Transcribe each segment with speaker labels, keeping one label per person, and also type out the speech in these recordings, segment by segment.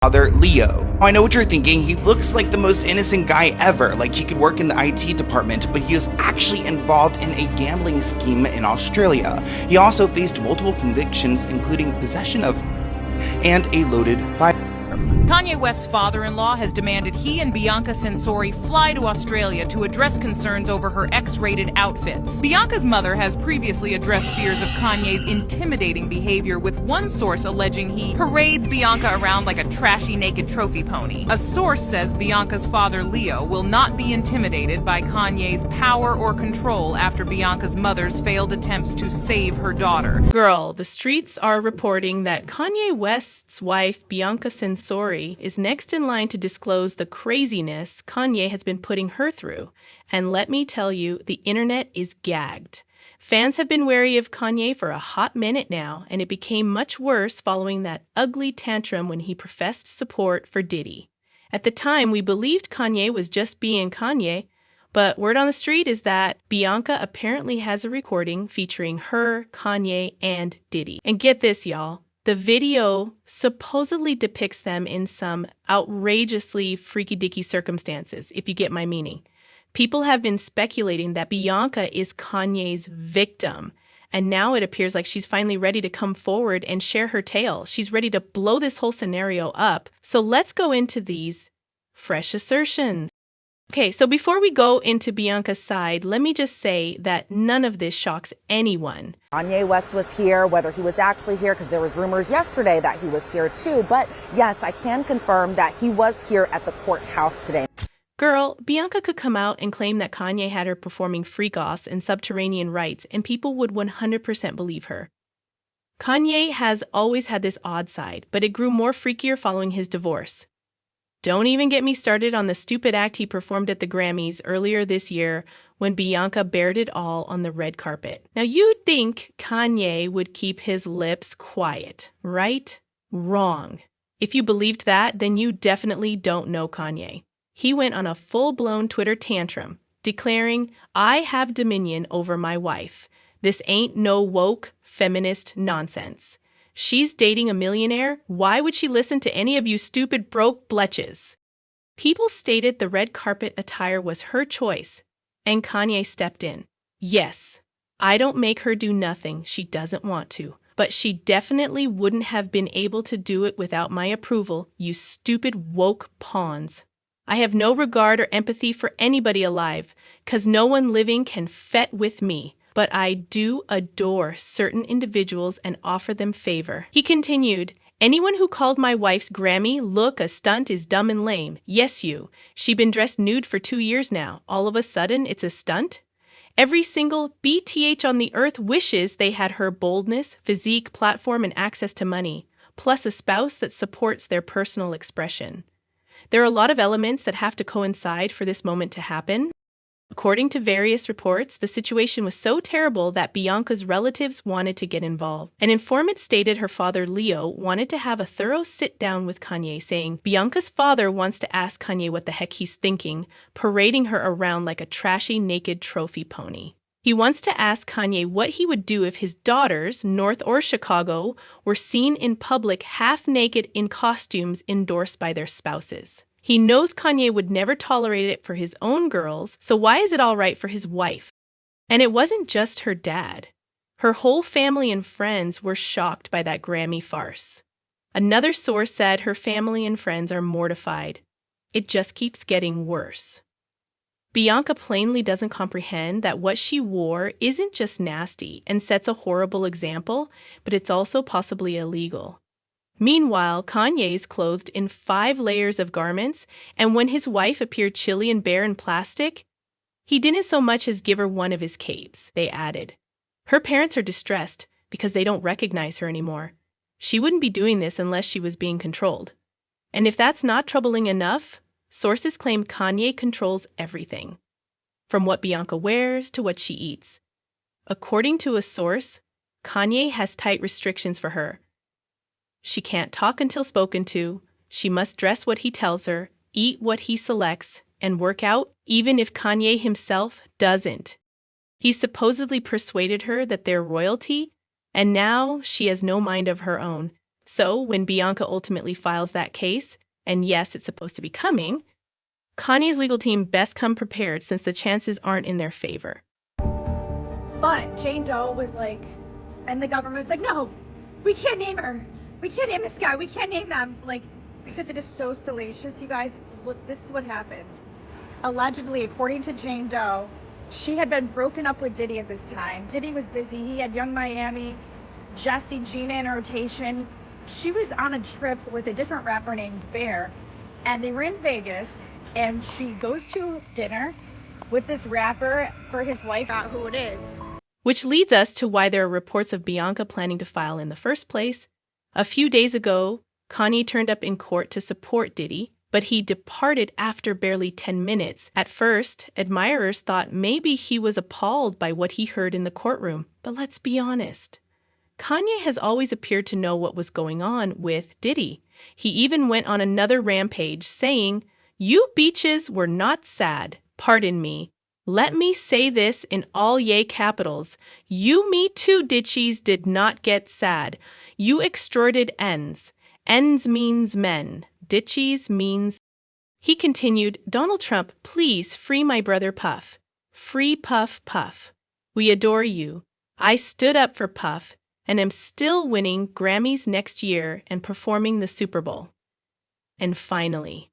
Speaker 1: father, Leo. I know what you're thinking, he looks like the most innocent guy ever, like he could work in the IT department, but he was actually involved in a gambling scheme in Australia. He also faced multiple convictions, including possession of and a loaded firearm.
Speaker 2: Kanye West's father-in-law has demanded he and Bianca Censori fly to Australia to address concerns over her X-rated outfits. Bianca's mother has previously addressed fears of Kanye's intimidating behavior, with one source alleging he parades Bianca around like a trashy naked trophy pony. A source says Bianca's father, Leo, will not be intimidated by Kanye's power or control after Bianca's mother's failed attempts to save her daughter.
Speaker 3: Girl, the streets are reporting that Kanye West's wife, Bianca Censori, is next in line to disclose the craziness Kanye has been putting her through. And let me tell you, the internet is gagged. Fans have been wary of Kanye for a hot minute now, and it became much worse following that ugly tantrum when he professed support for Diddy. At the time, we believed Kanye was just being Kanye, but word on the street is that Bianca apparently has a recording featuring her, Kanye, and Diddy. And get this, y'all. The video supposedly depicts them in some outrageously freaky-dicky circumstances, if you get my meaning. People have been speculating that Bianca is Kanye's victim, and now it appears like she's finally ready to come forward and share her tale. She's ready to blow this whole scenario up. So let's go into these fresh assertions. Okay, so before we go into Bianca's side, let me just say that none of this shocks anyone.
Speaker 4: Kanye West was here, whether he was actually here, because there was rumors yesterday that he was here too. But yes, I can confirm that he was here at the courthouse today.
Speaker 3: Girl, Bianca could come out and claim that Kanye had her performing freak-offs and subterranean rites, and people would 100% believe her. Kanye has always had this odd side, but it grew more freakier following his divorce. Don't even get me started on the stupid act he performed at the Grammys earlier this year when Bianca bared it all on the red carpet. Now, you'd think Kanye would keep his lips quiet, right? Wrong. If you believed that, then you definitely don't know Kanye. He went on a full-blown Twitter tantrum, declaring, "I have dominion over my wife. This ain't no woke, feminist nonsense. She's dating a millionaire. Why would she listen to any of you stupid broke bletches?" People stated the red carpet attire was her choice, and Kanye stepped in. "Yes, I don't make her do nothing she doesn't want to, but she definitely wouldn't have been able to do it without my approval, you stupid woke pawns. I have no regard or empathy for anybody alive, 'cause no one living can fet with me. But I do adore certain individuals and offer them favor." He continued, "Anyone who called my wife's Grammy look a stunt is dumb and lame. Yes, you. She been dressed nude for 2 years now. All of a sudden, it's a stunt? Every single BTH on the earth wishes they had her boldness, physique, platform, and access to money, plus a spouse that supports their personal expression. There are a lot of elements that have to coincide for this moment to happen." According to various reports, the situation was so terrible that Bianca's relatives wanted to get involved. An informant stated her father, Leo, wanted to have a thorough sit-down with Kanye, saying Bianca's father wants to ask Kanye what the heck he's thinking, parading her around like a trashy naked trophy pony. He wants to ask Kanye what he would do if his daughters, North or Chicago, were seen in public half-naked in costumes endorsed by their spouses. He knows Kanye would never tolerate it for his own girls, so why is it all right for his wife? And it wasn't just her dad. Her whole family and friends were shocked by that Grammy farce. Another source said her family and friends are mortified. It just keeps getting worse. Bianca plainly doesn't comprehend that what she wore isn't just nasty and sets a horrible example, but it's also possibly illegal. Meanwhile, Kanye is clothed in 5 layers of garments, and when his wife appeared chilly and bare in plastic, he didn't so much as give her one of his capes, they added. Her parents are distressed because they don't recognize her anymore. She wouldn't be doing this unless she was being controlled. And if that's not troubling enough, sources claim Kanye controls everything, from what Bianca wears to what she eats. According to a source, Kanye has tight restrictions for her. She can't talk until spoken to, she must dress what he tells her, eat what he selects, and work out even if Kanye himself doesn't. He supposedly persuaded her that they're royalty, and now she has no mind of her own. So, when Bianca ultimately files that case, and yes, it's supposed to be coming, Kanye's legal team best come prepared since the chances aren't in their favor.
Speaker 5: But Jane Doe was like, and the government's like, no, we can't name her. We can't name this guy. We can't name them. Like, because it is so salacious, you guys. Look, this is what happened. Allegedly, according to Jane Doe, she had been broken up with Diddy at this time. Diddy was busy. He had Young Miami, Jesse, Gina in rotation. She was on a trip with a different rapper named Bear, and they were in Vegas, and she goes to dinner with this rapper for his wife, not who it is.
Speaker 3: Which leads us to why there are reports of Bianca planning to file in the first place. A few days ago, Kanye turned up in court to support Diddy, but he departed after barely 10 minutes. At first, admirers thought maybe he was appalled by what he heard in the courtroom. But let's be honest. Kanye has always appeared to know what was going on with Diddy. He even went on another rampage saying, "You beaches were not sad. Pardon me. Let me say this in all yay capitals. You me too ditchies did not get sad. You extorted ends. Ends means men. Ditchies means..." He continued, "Donald Trump, please free my brother Puff. Free Puff Puff. We adore you. I stood up for Puff and am still winning Grammys next year and performing the Super Bowl. And finally,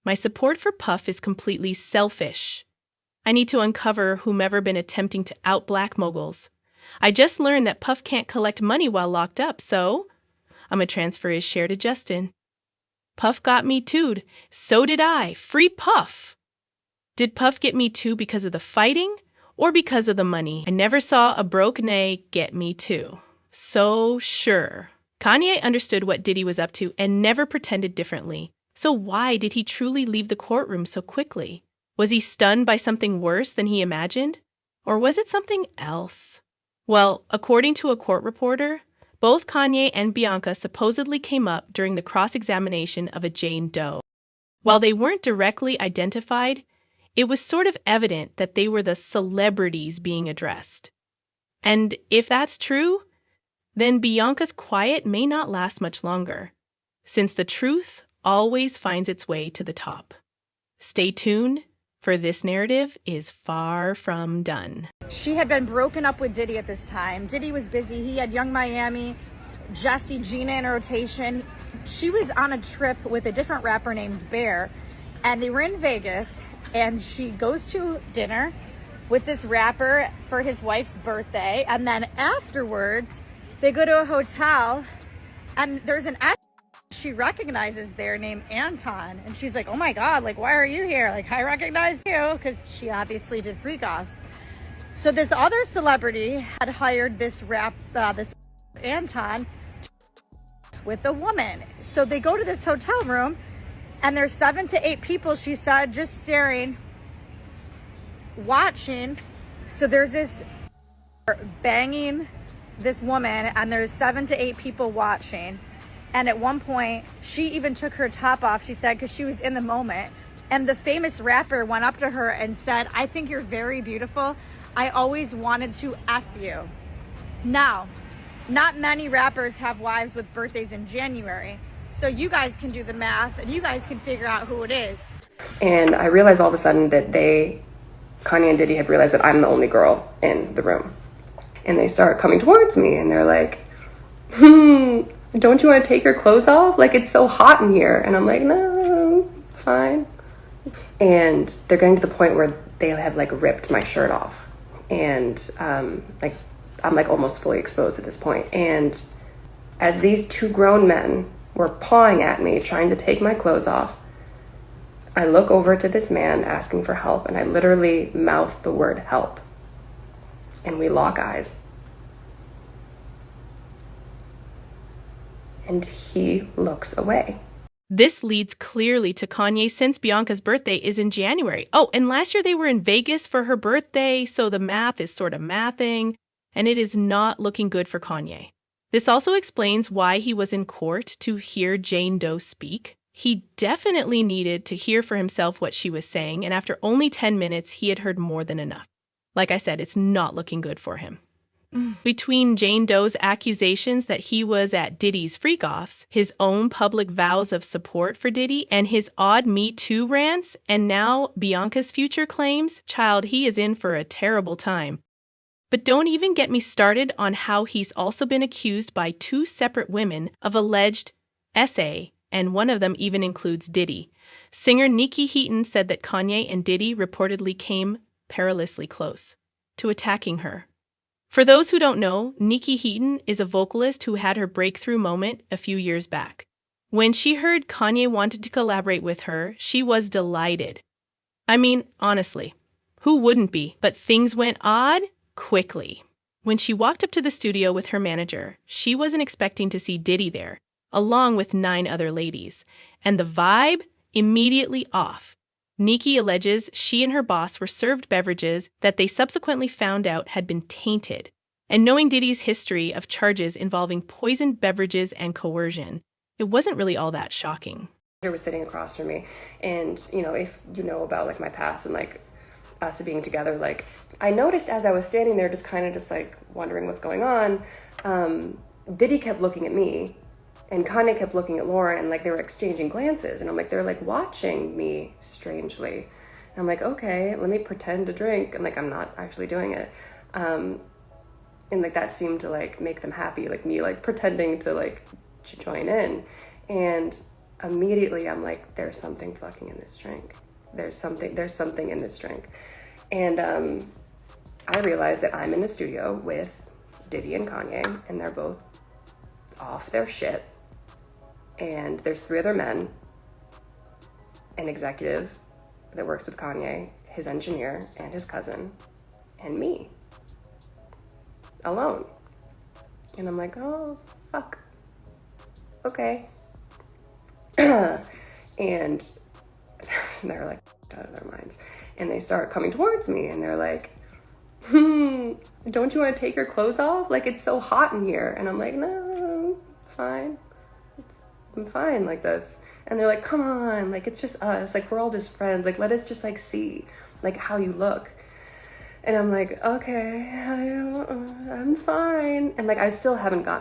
Speaker 3: my support for Puff is completely selfish. I need to uncover whomever been attempting to out black moguls. I just learned that Puff can't collect money while locked up, so I'm gonna transfer his share to Justin. Puff got me too'd. So did I. Free Puff. Did Puff get me too because of the fighting or because of the money? I never saw a broke nay get me too. So sure. Kanye understood what Diddy was up to and never pretended differently. So why did he truly leave the courtroom so quickly? Was he stunned by something worse than he imagined? Or was it something else? Well, according to a court reporter, both Kanye and Bianca supposedly came up during the cross-examination of a Jane Doe. While they weren't directly identified, it was sort of evident that they were the celebrities being addressed. And if that's true, then Bianca's quiet may not last much longer, since the truth always finds its way to the top. Stay tuned, for this narrative is far from done.
Speaker 5: She had been broken up with Diddy at this time. Diddy was busy. He had Young Miami, Jesse, Gina in rotation. She was on a trip with a different rapper named Bear, and they were in Vegas, and she goes to dinner with this rapper for his wife's birthday, and then afterwards, they go to a hotel, and there's an she recognizes there named Anton, and she's like, "Oh my God, like, why are you here? Like, I recognize you," because she obviously did Freak Offs. So this other celebrity had hired this this Anton with a woman. So they go to this hotel room, and there's 7 to 8 people, she said, just staring, watching. So there's this banging this woman, and there's 7 to 8 people watching. And at one point, she even took her top off, she said, because she was in the moment. And the famous rapper went up to her and said, "I think you're very beautiful. I always wanted to F you." Now, not many rappers have wives with birthdays in January. So you guys can do the math, and you guys can figure out who it is.
Speaker 6: And I realized all of a sudden that Kanye and Diddy have realized that I'm the only girl in the room. And they start coming towards me, and they're like, "Don't you want to take your clothes off? Like, it's so hot in here." And I'm like, "No, fine." And they're getting to the point where they have like ripped my shirt off. And I'm like almost fully exposed at this point. And as these 2 grown men were pawing at me, trying to take my clothes off, I look over to this man asking for help, and I literally mouth the word help. And we lock eyes. And he looks away.
Speaker 3: This leads clearly to Kanye since Bianca's birthday is in January. Oh, and last year they were in Vegas for her birthday, so the math is sort of mathing, and it is not looking good for Kanye. This also explains why he was in court to hear Jane Doe speak. He definitely needed to hear for himself what she was saying, and after only 10 minutes, he had heard more than enough. Like I said, it's not looking good for him. Between Jane Doe's accusations that he was at Diddy's freak-offs, his own public vows of support for Diddy, and his odd Me Too rants, and now Bianca's future claims, child, he is in for a terrible time. But don't even get me started on how he's also been accused by 2 separate women of alleged SA, and one of them even includes Diddy. Singer Nikki Heaton said that Kanye and Diddy reportedly came perilously close to attacking her. For those who don't know, Nikki Heaton is a vocalist who had her breakthrough moment a few years back. When she heard Kanye wanted to collaborate with her, she was delighted. I mean, honestly, who wouldn't be? But things went odd quickly. When she walked up to the studio with her manager, she wasn't expecting to see Diddy there, along with 9 other ladies, and the vibe immediately off. Nikki alleges she and her boss were served beverages that they subsequently found out had been tainted. And knowing Diddy's history of charges involving poisoned beverages and coercion, it wasn't really all that shocking.
Speaker 6: He was sitting across from me, and if you know about like my past and like us being together, like I noticed as I was standing there just kind of just like wondering what's going on, Diddy kept looking at me and Kanye kept looking at Lauren, and like they were exchanging glances, and I'm like, they're like watching me strangely. And I'm like, okay, let me pretend to drink, and like I'm not actually doing it. And like that seemed to like make them happy, like me like pretending to join in. And immediately I'm like, there's something fucking in this drink. There's something in this drink. And I realized that I'm in the studio with Diddy and Kanye, and they're both off their shit. And there's 3 other men, an executive that works with Kanye, his engineer, and his cousin, and me, alone. And I'm like, oh, fuck. Okay. And they're like out of their minds. And they start coming towards me, and they're like, don't you want to take your clothes off? Like, it's so hot in here. And I'm like, no, fine. I'm fine like this. And they're like, come on, like it's just us, like we're all just friends, like let us just like see like how you look. And I'm like, okay, I'm fine. And like I still haven't gotten